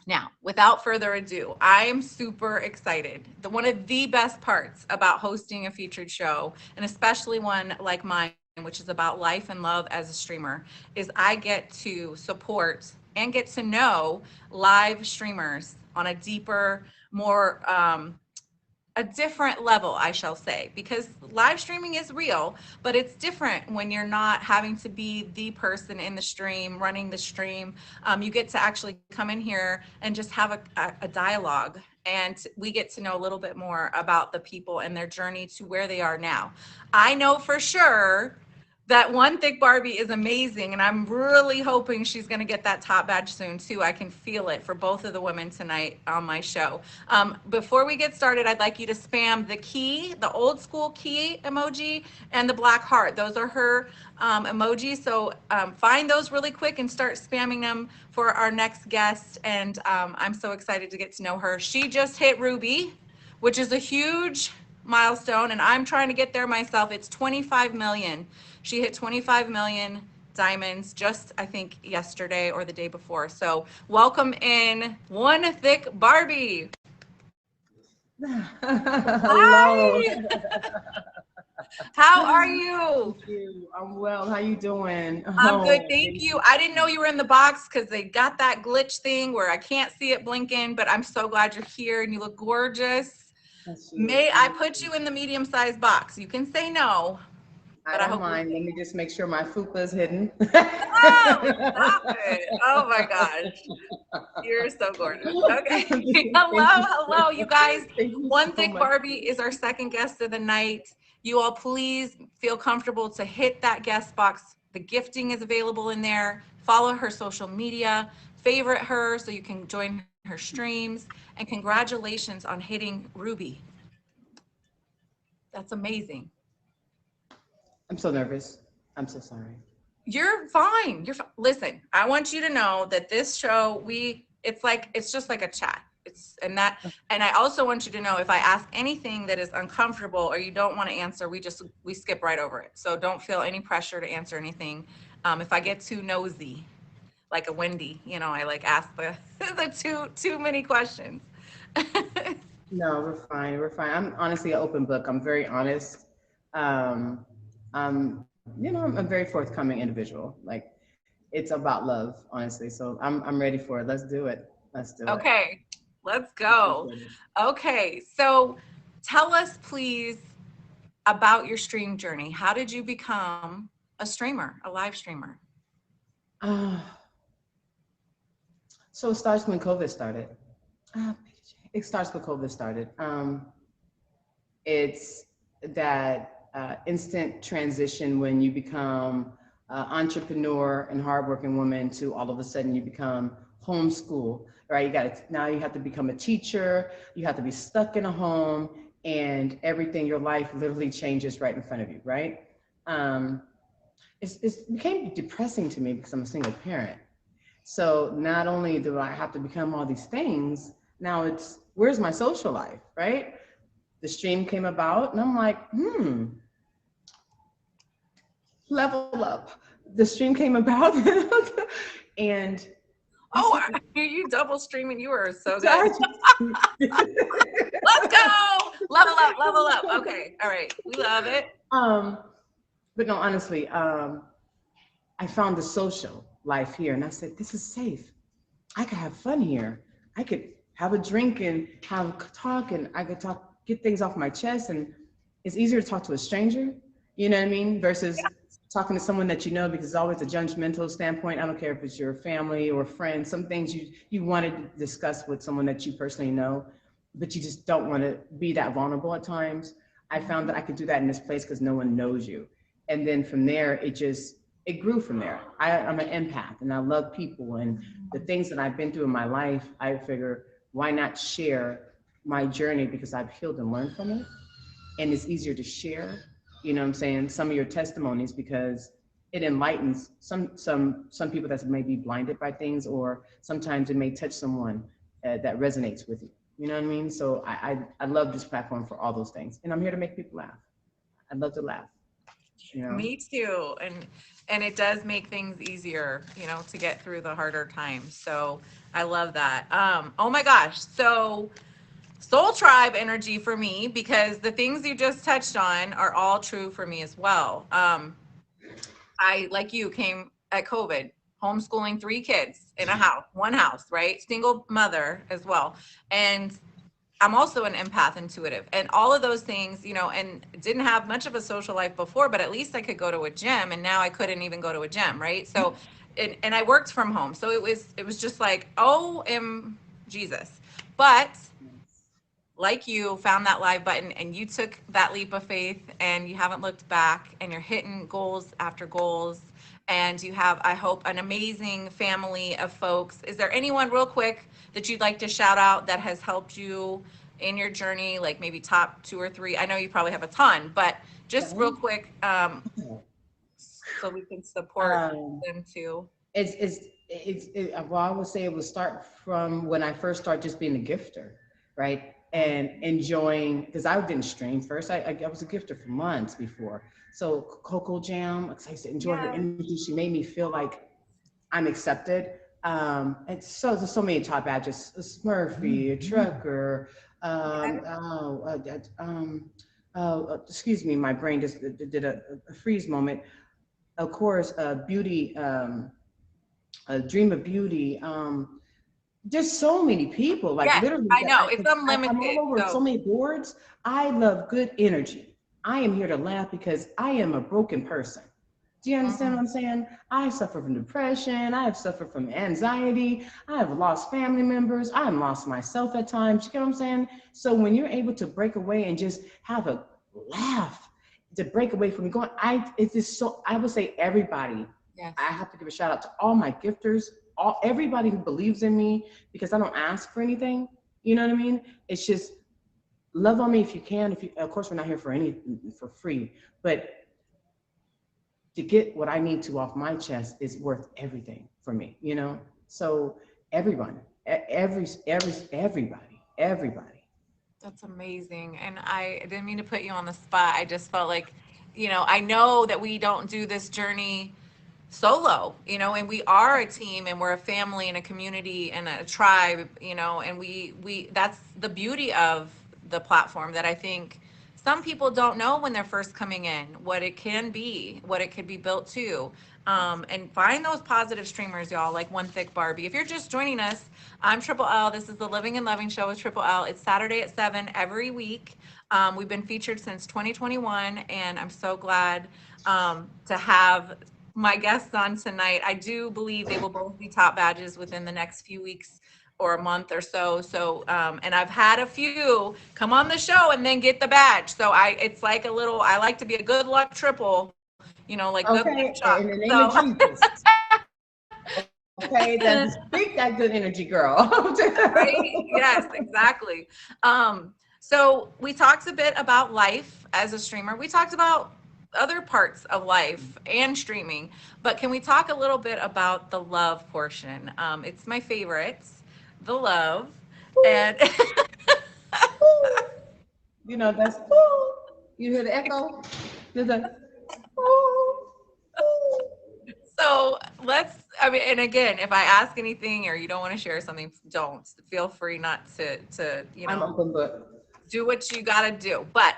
Now, without further ado, I am super excited. One of the best parts about hosting a featured show, and especially one like mine, which is about life and love as a streamer, is I get to support and get to know live streamers on a deeper, more a different level, I shall say, because live streaming is real, but it's different when you're not having to be the person in the stream, running the stream. You get to actually come in here and just have a dialogue, and we get to know a little bit more about the people and their journey to where they are now. I know for sure that 1ThickBarbie is amazing, and I'm really hoping she's going to get that top badge soon too. I can feel it for both of the women tonight on my show. Before we get started, I'd like you to spam the key, the old school key emoji, and the black heart. Those are her emojis. So find those really quick and start spamming them for our next guest. And I'm so excited to get to know her. She just hit Ruby, which is a huge milestone, and I'm trying to get there myself. It's 25 million. She hit 25 million diamonds just, I think, yesterday or the day before. So welcome in 1ThickBarbie. Hello. Hi. How are you? Thank you. I'm well. How you doing? I'm good, thank you. I didn't know you were in the box because they got that glitch thing where I can't see it blinking, but I'm so glad you're here and you look gorgeous. May I put you in the medium-sized box? You can say no. I don't mind. Let me just make sure my fupa is hidden. Oh, stop it. Oh my gosh. You're so gorgeous. Okay. Hello, you guys. You 1ThickBarbie is our second guest of the night. You all please feel comfortable to hit that guest box. The gifting is available in there. Follow her social media, favorite her so you can join her streams, and congratulations on hitting Ruby. That's amazing. I'm so nervous. I'm so sorry. You're fine. Listen, I want you to know that this show, it's just like a chat. And I also want you to know if I ask anything that is uncomfortable or you don't want to answer, we skip right over it. So don't feel any pressure to answer anything. If I get too nosy, like a Wendy, I like ask the too many questions. No, we're fine. We're fine. I'm honestly an open book. I'm very honest. I'm a very forthcoming individual. Like, it's about love, honestly. So I'm ready for it. Let's do it. Let's do it. Okay, let's go. Okay, so tell us please about your stream journey. How did you become a streamer, a live streamer? So it starts when COVID started. It starts when COVID started. It's that instant transition when you become entrepreneur and hardworking woman to all of a sudden you become homeschool, right? Now you have to become a teacher, you have to be stuck in a home, and everything, your life literally changes right in front of you, right? Um, it became depressing to me because I'm a single parent. So not only do I have to become all these things, now it's where's my social life, right? The stream came about, and I'm like, level up. The stream came about, and you Oh, see, I hear you double streaming. You are so good. charge. Let's go. Level up, level up. Okay. All right. We love it. um, but no, honestly, I found the social life here, and I said, this is safe. I could have fun here. I could have a drink and have a talk, and I could talk, get things off my chest. And it's easier to talk to a stranger, you know what I mean, versus talking to someone that you know, because it's always a judgmental standpoint. I don't care if it's your family or friend. Some things you want to discuss with someone that you personally know, but you just don't want to be that vulnerable at times. I found that I could do that in this place because no one knows you. And then from there, it grew from there. I'm an empath and I love people, and the things that I've been through in my life, I figure why not share my journey, because I've healed and learned from it. And it's easier to share, you know what I'm saying, some of your testimonies, because it enlightens some people that may be blinded by things, or sometimes it may touch someone that resonates with you. You know what I mean? So I love this platform for all those things. And I'm here to make people laugh. I love to laugh. You know? Me too. And it does make things easier, to get through the harder times. So I love that. Oh my gosh. So Soul Tribe energy for me, because the things you just touched on are all true for me as well. I, like you, came at COVID, homeschooling 3 kids in one house, right? Single mother as well. And I'm also an empath intuitive, and all of those things, and didn't have much of a social life before, but at least I could go to a gym, and now I couldn't even go to a gym, right? So, and I worked from home. So it was just like, oh, Jesus. But like you found that live button and you took that leap of faith and you haven't looked back, and you're hitting goals after goals, and you have, I hope, an amazing family of folks. Is there anyone real quick that you'd like to shout out that has helped you in your journey, like maybe top 2 or 3? I know you probably have a ton, but just real quick, so we can support them too. Well, I would say it would start from when I first started just being a gifter, right? And enjoying, because I didn't stream first. I was a gifter for months before. So Coco Jam, I used to enjoy her energy. She made me feel like I'm accepted. And so there's so many top badges: a Smurfy, a trucker. Excuse me, my brain just did a freeze moment. Of course, beauty. A Dream of Beauty. There's so many people, like Yes, literally, I that know it's I'm all unlimited. over so So many boards. I love good energy. I am here to laugh because I am a broken person. Do you understand what I'm saying? I suffer from depression. I have suffered from anxiety. I have lost family members. I have lost myself at times. You know what I'm saying? So when you're able to break away and just have a laugh, to break away from going, it's just so, I would say everybody, yes. I have to give a shout out to all my gifters, everybody who believes in me, because I don't ask for anything. You know what I mean? It's just love on me if you can. Of course, we're not here for free, but to get what I need to off my chest is worth everything for me. So everyone, everybody. That's amazing. And I didn't mean to put you on the spot. I just felt like, I know that we don't do this journey solo, and we are a team, and we're a family and a community and a tribe, and we that's the beauty of the platform, that I think some people don't know when they're first coming in, what it can be, what it could be built to. And find those positive streamers, y'all, like 1ThickBarbie. If you're just joining us, I'm Triple L. This is the Living and Loving Show with Triple L. It's Saturday at 7 every week. We've been featured since 2021, and I'm so glad to have my guests on tonight. I do believe they will both be top badges within the next few weeks or a month or so. So, and I've had a few come on the show and then get the badge. So it's like I like to be a good luck triple, like the Okay, shop. in the name of So, Jesus. Okay, that's speak that good energy, girl. right? Yes, exactly. So we talked a bit about life as a streamer. We talked about other parts of life and streaming, but can we talk a little bit about the love portion? It's my favorites, the love. And You know, that's ooh. You hear the echo? There's a ooh, ooh. so I mean, and again, if I ask anything or you don't want to share something, don't feel free not to, I'm open book. do what you got to do. But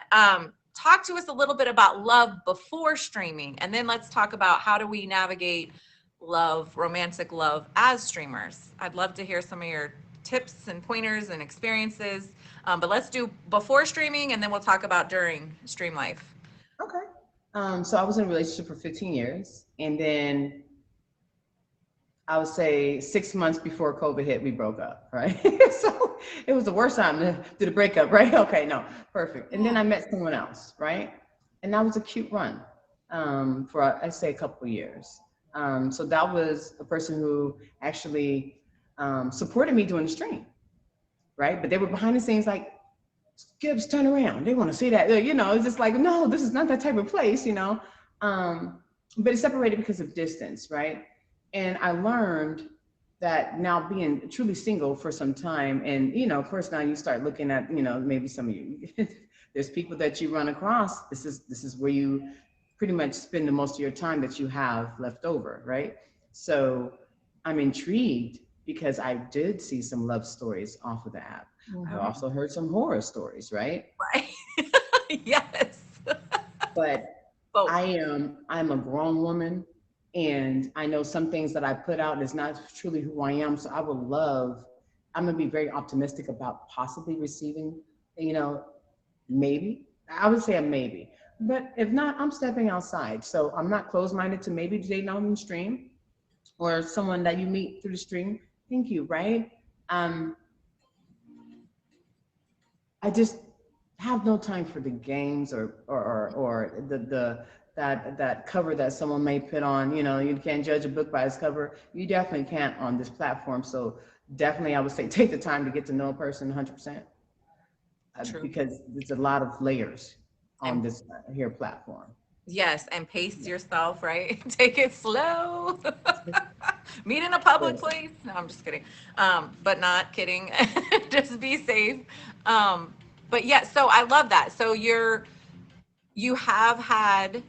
talk to us a little bit about love before streaming, and then let's talk about how do we navigate love, romantic love as streamers. I'd love to hear some of your tips and pointers and experiences. But let's do before streaming, and then we'll talk about during stream life. Okay. So I was in a relationship for 15 years, and then I would say 6 months before COVID hit, we broke up, right? So it was the worst time to do the breakup, right? Okay, no, perfect. And then I met someone else, right? And that was a cute run for, I'd say, a couple of years. So that was a person who actually supported me doing the stream, right? But they were behind the scenes like, Gibbs, turn around. They want to see that. It's just like, no, this is not that type of place. But it's separated because of distance, right? And I learned that now being truly single for some time, and of course now you start looking at, maybe some of you, there's people that you run across. This is where you pretty much spend the most of your time that you have left over, right? So I'm intrigued because I did see some love stories off of the app. I also heard some horror stories, right? Right. Yes. But Both. I'm a grown woman, and I know some things that I put out is not truly who I am. So I'm gonna be very optimistic about possibly receiving, maybe. I would say a maybe. But if not, I'm stepping outside. So I'm not closed-minded to maybe dating on the stream or someone that you meet through the stream. Thank you, right? Um, I just have no time for the games or the that cover that someone may put on. You can't judge a book by its cover. You definitely can't on this platform. So definitely, I would say take the time to get to know a person 100%, True. because there's a lot of layers on And this here platform. yes, and pace yourself, right? Take it slow. Meet in a public place. No, I'm just kidding. But not kidding. Just be safe. But yeah, so I love that. So you have had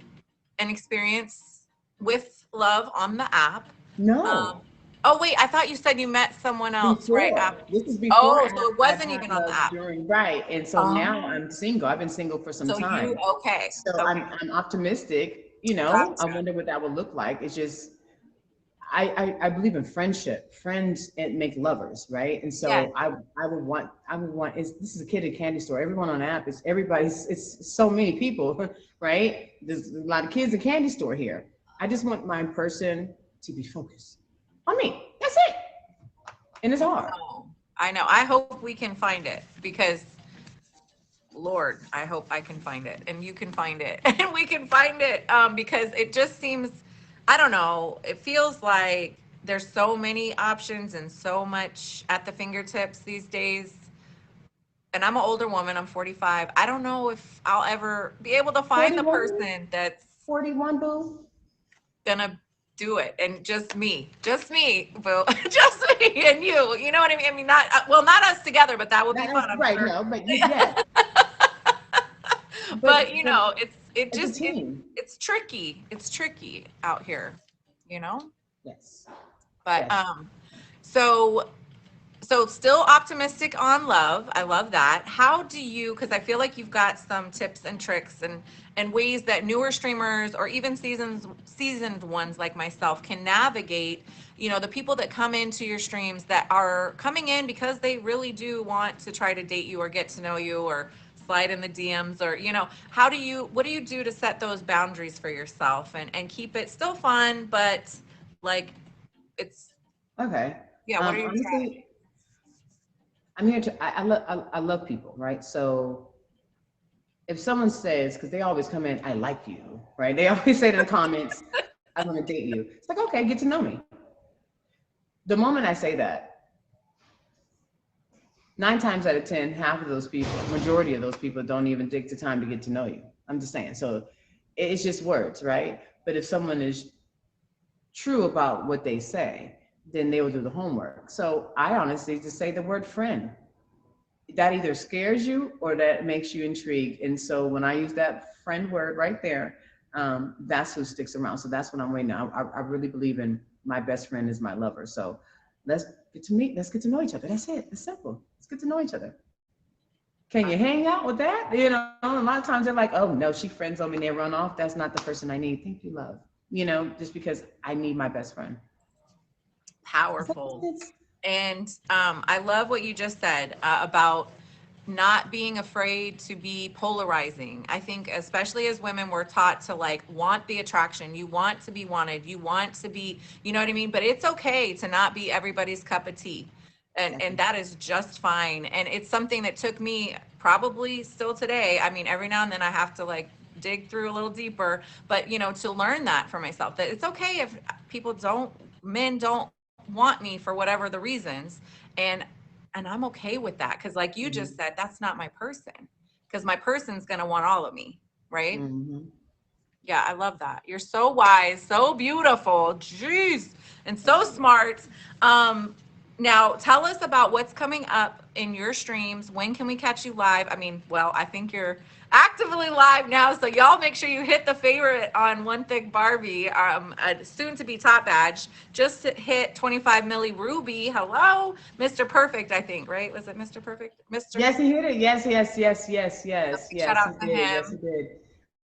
an experience with love on the app. Um, No, oh wait, I thought you said you met someone else right before. after. This is before Oh, so it I've wasn't had even on the love app. during, right. And so now Oh, I'm single. I've been single for some so you time. okay? So Okay, I'm optimistic. I gotcha. wonder what that would look like. It's just I believe in friendship. Friends and make lovers, right? And Yes, so I would want this is a kid at a candy store. Everyone on the app is everybody's it's so many people, right? There's a lot of kids in candy store here. I just want my person to be focused on me. That's it. And it's hard. oh, I know. I hope we can find it because Lord, I hope I can find it and you can find it and we can find it because it just seems, I don't know, it feels like there's so many options and so much at the fingertips these days. And I'm an older woman, I'm 45. I don't know if I'll ever be able to find the 41, person that's 41, boo. gonna do it. And just me, boo, just me and you know what I mean? I mean, not, well, not us together, but that would be fun, I'm Right, sure. no, but yes. But But it as a just team. it's tricky. It's tricky out here, you know? Yes. But Yes. so still optimistic on love. I love that. How do you, because I feel like you've got some tips and tricks and ways that newer streamers or even seasoned ones like myself can navigate, the people that come into your streams that are coming in because they really do want to try to date you or get to know you or slide in the DMs or, what do you do to set those boundaries for yourself and keep it still fun, but like it's, Okay. yeah, what are your strategies? Honestly, I'm here to I love people, right? So if someone says, because they always come in, I like you, right? They always say in the comments, I want to date you. It's like, okay, get to know me. The moment I say that, 9 times out of 10, half of those people, majority of those people don't even take the time to get to know you. I'm just saying. So it's just words, right? But if someone is true about what they say, then they will do the homework. So I honestly just say the word friend. That either scares you or that makes you intrigued. And so when I use that friend word right there, that's who sticks around. So that's what I'm waiting on. I really believe in my best friend is my lover. So let's get to meet, let's get to know each other. That's it. It's simple. Let's get to know each other. Can you hang out with that? You know, a lot of times they're like, oh no, she friends on me and they run off. That's not the person I need. Thank you, love. You know, just because I need my best friend. Powerful. And I love what you just said about not being afraid to be polarizing. I think especially as women, we're taught to like want the attraction. You want to be wanted. You want to be, you know what I mean? But it's okay to not be everybody's cup of tea. And that is just fine. And it's something that took me probably still today. I mean, every now and then I have to like dig through a little deeper, but you know, to learn that for myself, that it's okay if people don't, men don't want me for whatever the reasons. And I'm okay with that, because like you just said, that's not my person, because my person's going to want all of me, right? Mm-hmm. Yeah, I love that. You're so wise, so beautiful, jeez, and so smart. um Now tell us about what's coming up in your streams. When can we catch you live? I mean, well, I think you're actively live now, so y'all make sure you hit the favorite on One Thick Barbie, a soon to be top badge. Just hit 25 milli Ruby. Hello, Mr. Perfect, I think, right? Was it Mr. Perfect? Mr. Yes, he hit it. Yes, yes, yes, yes, yes, Shout yes, he out to did. Yes, he him. did.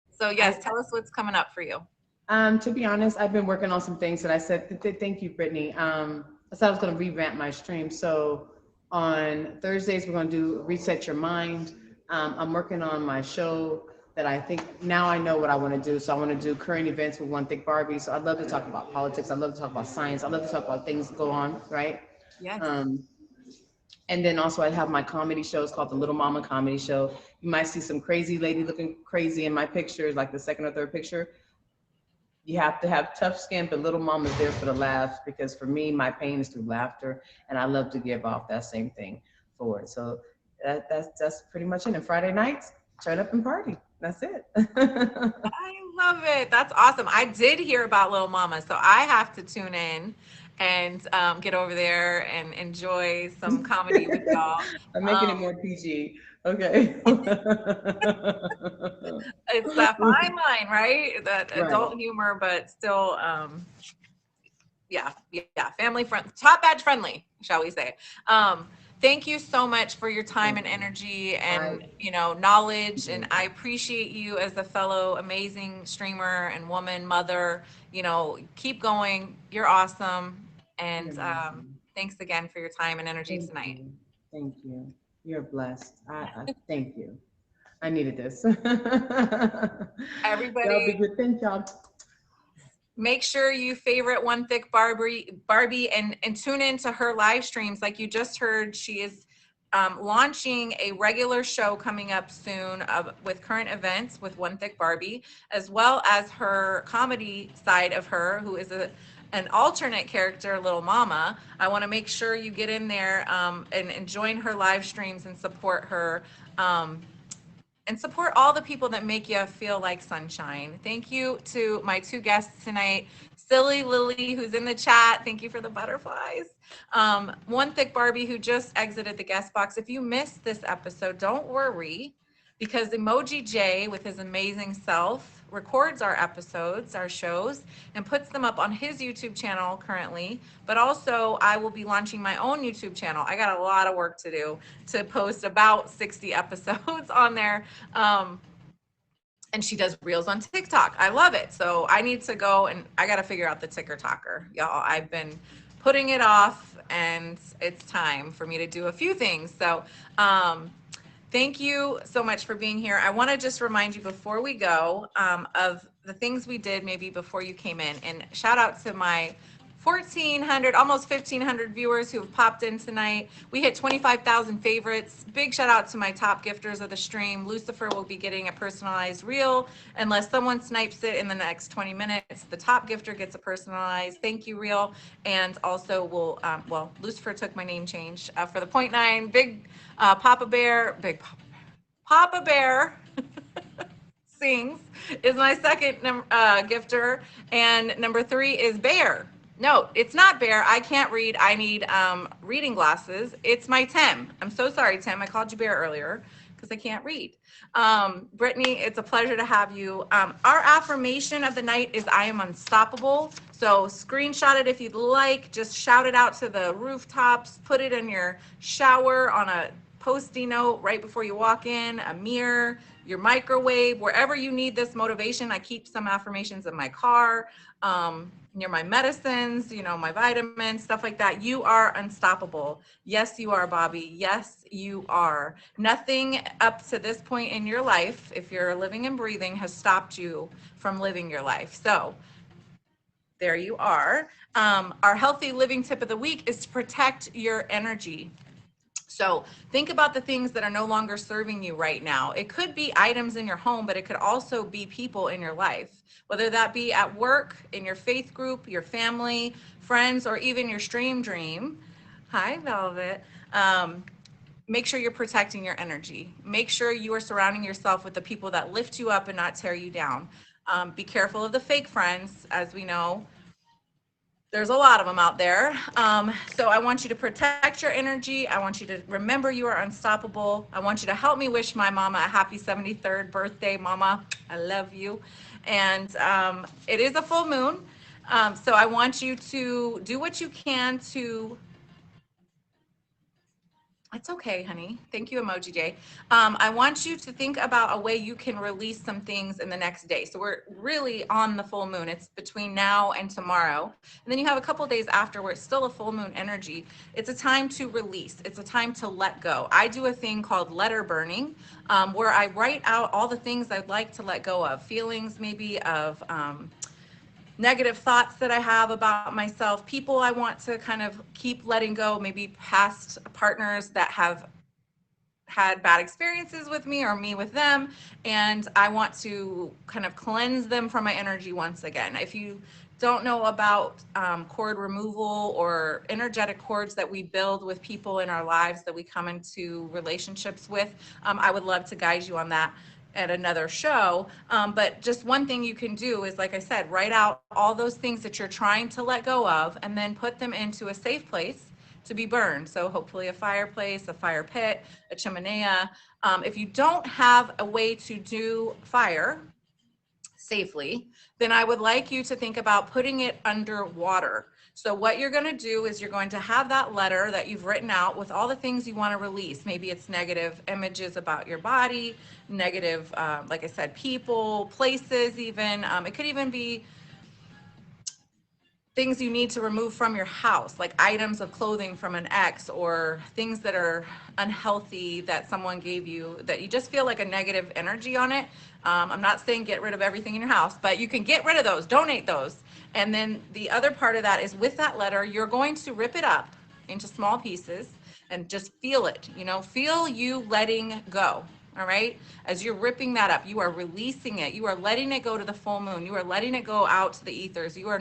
So I, yes, tell us what's coming up for you. to be honest, I've been working on some things that I said, thank you, Brittany. I said I was going to revamp my stream. So on Thursdays, we're going to do Reset Your Mind. I'm working on my show that I think now I know what I want to do. So I want to do current events with One Thick Barbie. So I'd love to talk about politics. I'd love to talk about science. I'd love to talk about things that go on, right? Yes. Um, and then also I have my comedy show. It's called the Little Mama Comedy Show. You might see some crazy lady looking crazy in my pictures, like the second or third picture. You have to have tough skin, but little mama's there for the laughs, because for me, my pain is through laughter, and I love to give off that same thing forward. So that's pretty much it. And Friday nights, turn up and party. That's it. I love it. That's awesome. I did hear about Little Mama, so I have to tune in and get over there and enjoy some comedy with y'all. I'm making it more PG. Okay. It's that fine line, right? That Right. adult humor, but still, yeah, family friend, top badge friendly, shall we say? Thank you so much for your time and energy I and knowledge, and I appreciate you as a fellow amazing streamer and woman, mother. Keep going. You're awesome, and thanks again for your time and energy Thank tonight. you. Thank you. You're blessed. I thank you. I needed this. Y'all be Everybody, good. Thank y'all. make sure you favorite One Thick Barbie, and tune into her live streams. Like you just heard, she is launching a regular show coming up soon with current events with One Thick Barbie, as well as her comedy side of her, who is an alternate character, Little Mama. I want to make sure you get in there and join her live streams and support her. And support all the people that make you feel like sunshine. Thank you to my two guests tonight, Silly Lily, who's in the chat. Thank you for the butterflies. One Thick Barbie, who just exited the guest box. If you missed this episode, don't worry, because Emoji J, with his amazing self, records our episodes, our shows, and puts them up on his YouTube channel currently. But also, I will be launching my own YouTube channel. I got a lot of work to do to post about 60 episodes on there. And she does reels on TikTok. I love it. So I need to go and I got to figure out the ticker talker. Y'all, I've been putting it off, and it's time for me to do a few things. So, thank you so much for being here. I want to just remind you before we go of the things we did maybe before you came in, and shout out to my 1,400, almost 1,500 viewers who have popped in tonight. We hit 25,000 favorites. Big shout out to my top gifters of the stream. Lucifer will be getting a personalized reel unless someone snipes it in the next 20 minutes. The top gifter gets a personalized thank you reel. And also will, well, Lucifer took my name change for the point nine. Big Papa Bear, Papa Bear sings is my second gifter, and number 3 is Bear. No, it's not Bear. I can't read. I need reading glasses. It's my Tim. I'm so sorry, Tim. I called you Bear earlier because I can't read. Brittany, it's a pleasure to have you. Our affirmation of the night is I am unstoppable. So screenshot it if you'd like. Just shout it out to the rooftops. Put it in your shower on a Post-it note right before you walk in, a mirror, your microwave, wherever you need this motivation. I keep some affirmations in my car, near my medicines, you know, my vitamins, stuff like that. You are unstoppable. Yes, you are, Bobby. Yes, you are. Nothing up to this point in your life, if you're living and breathing, has stopped you from living your life. So there you are. Our healthy living tip of the week is to protect your energy. So think about the things that are no longer serving you right now. It could be items in your home, but it could also be people in your life, whether that be at work, in your faith group, your family, friends, or even your stream dream. Hi, Velvet. Make sure you're protecting your energy. Make sure you are surrounding yourself with the people that lift you up and not tear you down. Be careful of the fake friends, as we know. There's a lot of them out there. So I want you to protect your energy. I want you to remember you are unstoppable. I want you to help me wish my mama a happy 73rd birthday, mama. I love you. And it is a full moon. So I want you to do what you can to, it's okay, honey. Thank you, Emoji J. I want you to think about a way you can release some things in the next day. So we're really on the full moon. It's between now and tomorrow. And then you have a couple days after where it's still a full moon energy. It's a time to release. It's a time to let go. I do a thing called letter burning, where I write out all the things I'd like to let go of, feelings maybe of, negative thoughts that I have about myself, people I want to kind of keep letting go, maybe past partners that have had bad experiences with me or me with them, and I want to kind of cleanse them from my energy once again. If you don't know about cord removal or energetic cords that we build with people in our lives that we come into relationships with, I would love to guide you on that at another show. But just one thing you can do is, like I said, write out all those things that you're trying to let go of and then put them into a safe place to be burned. So hopefully a fireplace, a fire pit, a chimenea. If you don't have a way to do fire safely, then I would like you to think about putting it under water. So what you're going to do is you're going to have that letter that you've written out with all the things you want to release. Maybe it's negative images about your body, negative, like I said, people, places even. It could even be things you need to remove from your house, like items of clothing from an ex or things that are unhealthy that someone gave you that you just feel like a negative energy on it. I'm not saying get rid of everything in your house, but you can get rid of those, donate those. And then the other part of that is with that letter, you're going to rip it up into small pieces and just feel it, you know, feel you letting go. All right. As you're ripping that up, you are releasing it. You are letting it go to the full moon. You are letting it go out to the ethers. You are